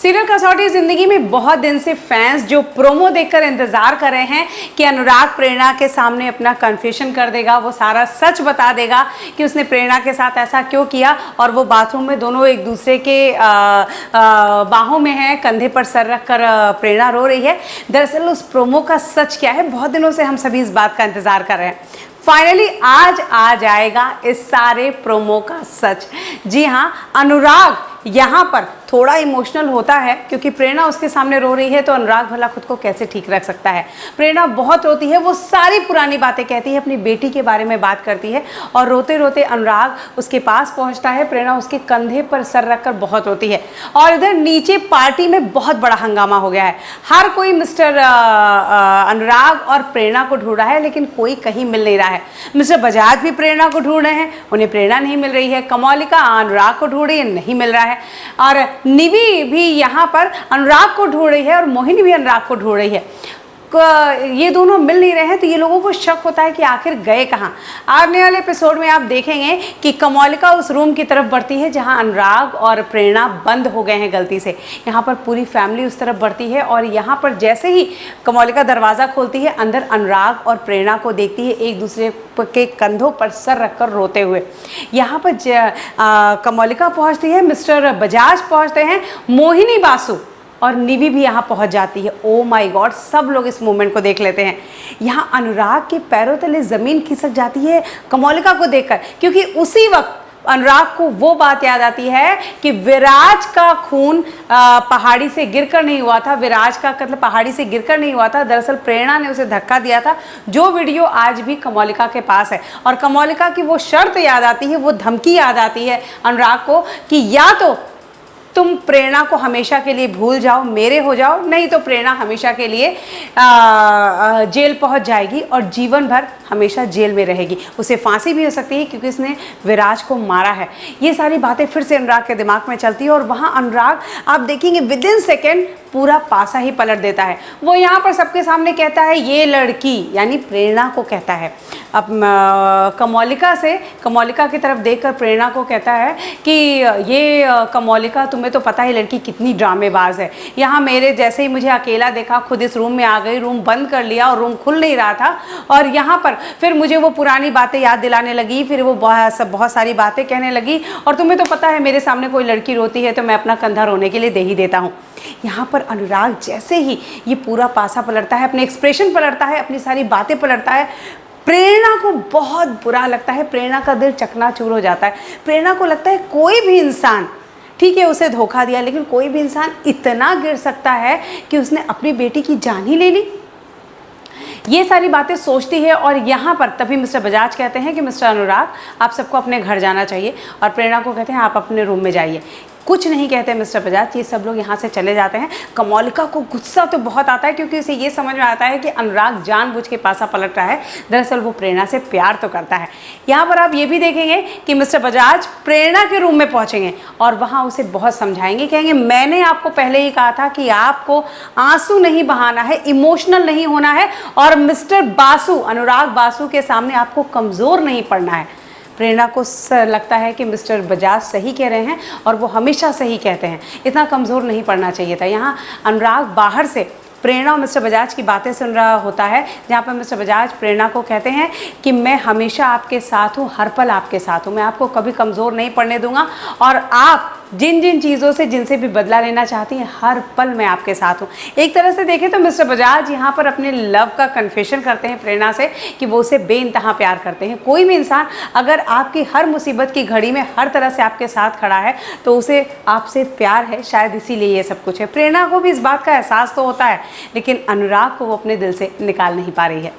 Serial कसौटी जिंदगी में बहुत दिन से फैंस जो प्रोमो देखकर इंतजार कर रहे हैं कि अनुराग प्रेरणा के सामने अपना कन्फेशन कर देगा, वो सारा सच बता देगा कि उसने प्रेरणा के साथ ऐसा क्यों किया और वो बाथरूम में दोनों एक दूसरे के बाहों में है, कंधे पर सर रखकर प्रेरणा रो रही है। दरअसल उस प्रोमो का सच क्या है, बहुत दिनों से हम सभी इस बात का इंतजार कर रहे हैं। फाइनली आज आ जाएगा इस सारे प्रोमो का सच। जी हाँ, अनुराग यहाँ पर थोड़ा इमोशनल होता है क्योंकि प्रेरणा उसके सामने रो रही है, तो अनुराग भला खुद को कैसे ठीक रख सकता है। प्रेरणा बहुत रोती है, वो सारी पुरानी बातें कहती है, अपनी बेटी के बारे में बात करती है और रोते रोते अनुराग उसके पास पहुंचता है। प्रेरणा उसके कंधे पर सर रखकर बहुत रोती है और इधर नीचे पार्टी में बहुत बड़ा हंगामा हो गया है। हर कोई मिस्टर अनुराग और प्रेरणा को ढूंढ रहा है, लेकिन कोई कहीं मिल नहीं रहा है। मिस्टर बजाज भी प्रेरणा को ढूंढ रहे हैं, उन्हें प्रेरणा नहीं मिल रही है। कमौलिका अनुराग को ढूंढ रही है, नहीं मिल रहा है। और निवी भी यहाँ पर अनुराग को ढूंढ रही है और मोहिनी भी अनुराग को ढूंढ रही है। ये दोनों मिल नहीं रहे हैं, तो ये लोगों को शक होता है कि आखिर गए कहाँ। आने वाले एपिसोड में आप देखेंगे कि कमौलिका उस रूम की तरफ बढ़ती है जहाँ अनुराग और प्रेरणा बंद हो गए हैं गलती से। यहाँ पर पूरी फैमिली उस तरफ बढ़ती है और यहाँ पर जैसे ही कमौलिका दरवाज़ा खोलती है, अंदर अनुराग और प्रेरणा को देखती है एक दूसरे के कंधों पर सर रखकर रोते हुए। यहाँ पर कमौलिका पहुँचती है, मिस्टर बजाज पहुँचते हैं, मोहिनी बासु और निवी भी यहाँ पहुँच जाती है। ओ माय गॉड, सब लोग इस मूवमेंट को देख लेते हैं। यहाँ अनुराग के पैरों तले ज़मीन खिसक जाती है कमौलिका को देखकर, क्योंकि उसी वक्त अनुराग को वो बात याद आती है कि विराज का खून पहाड़ी से गिरकर नहीं हुआ था, विराज का कत्ल पहाड़ी से गिरकर नहीं हुआ था। दरअसल प्रेरणा ने उसे धक्का दिया था, जो वीडियो आज भी कमौलिका के पास है। और कमौलिका की वो शर्त याद आती है, वो धमकी याद आती है अनुराग को कि या तो तुम प्रेरणा को हमेशा के लिए भूल जाओ, मेरे हो जाओ, नहीं तो प्रेरणा हमेशा के लिए जेल पहुंच जाएगी और जीवन भर हमेशा जेल में रहेगी। उसे फांसी भी हो सकती है क्योंकि उसने विराज को मारा है। ये सारी बातें फिर से अनुराग के दिमाग में चलती है और वहाँ अनुराग आप देखेंगे विदिन सेकेंड पूरा पासा ही पलट देता है। वो यहाँ पर सबके सामने कहता है ये लड़की, यानी प्रेरणा को कहता है। अब कमौलिका की तरफ देखकर प्रेरणा को कहता है कि ये कमौलिका, तुम्हें तो पता ही लड़की कितनी ड्रामेबाज है। यहाँ मेरे जैसे ही मुझे अकेला देखा, खुद इस रूम में आ गई, रूम बंद कर लिया और रूम खुल नहीं रहा था, और यहाँ पर फिर मुझे वो पुरानी बातें याद दिलाने लगी, फिर वो बहुत सारी बातें कहने लगी। और तुम्हें तो पता है मेरे सामने कोई लड़की रोती है तो मैं अपना कंधा रोने के लिए दे ही देता हूँ। यहाँ पर अनुराग जैसे ही ये पूरा पासा पलटता है, अपने एक्सप्रेशन पलटता है, अपनी सारी बातें पलटता है, प्रेरणा को बहुत बुरा लगता है। प्रेरणा का दिल चकनाचूर हो जाता है। प्रेरणा को लगता है कोई भी इंसान, ठीक है उसे धोखा दिया, लेकिन कोई भी इंसान इतना गिर सकता है कि उसने अपनी बेटी की जान ही ले ली। ये सारी बातें सोचती है और यहाँ पर तभी मिस्टर बजाज कहते हैं कि मिस्टर अनुराग, आप सबको अपने घर जाना चाहिए, और प्रेरणा को कहते हैं आप अपने रूम में जाइए। कुछ नहीं कहते मिस्टर बजाज, ये सब लोग यहाँ से चले जाते हैं। कमौलिका को गुस्सा तो बहुत आता है क्योंकि उसे ये समझ में आता है कि अनुराग जानबूझ के पासा पलट रहा है। दरअसल वो प्रेरणा से प्यार तो करता है। यहाँ पर आप ये भी देखेंगे कि मिस्टर बजाज प्रेरणा के रूम में पहुँचेंगे और वहाँ उसे बहुत समझाएंगे, कहेंगे मैंने आपको पहले ही कहा था कि आपको आंसू नहीं बहाना है, इमोशनल नहीं होना है, और मिस्टर बासु, अनुराग बासु के सामने आपको कमज़ोर नहीं पड़ना है। प्रेरणा को लगता है कि मिस्टर बजाज सही कह रहे हैं और वो हमेशा सही कहते हैं, इतना कमज़ोर नहीं पड़ना चाहिए था। यहाँ अनुराग बाहर से प्रेरणा और मिस्टर बजाज की बातें सुन रहा होता है, जहाँ पर मिस्टर बजाज प्रेरणा को कहते हैं कि मैं हमेशा आपके साथ हूँ, हर पल आपके साथ हूँ, मैं आपको कभी कमज़ोर नहीं पड़ने दूंगा, और आप जिन जिन चीज़ों से जिनसे भी बदला लेना चाहती हैं, हर पल मैं आपके साथ हूँ। एक तरह से देखें तो मिस्टर बजाज यहाँ पर अपने लव का कन्फेशन करते हैं प्रेरणा से कि वो उसे बेइंतहा प्यार करते हैं। कोई भी इंसान अगर आपकी हर मुसीबत की घड़ी में हर तरह से आपके साथ खड़ा है तो उसे आपसे प्यार है, शायद इसीलिए ये सब कुछ है। प्रेरणा को भी इस बात का एहसास तो होता है, लेकिन अनुराग को वो अपने दिल से निकाल नहीं पा रही है।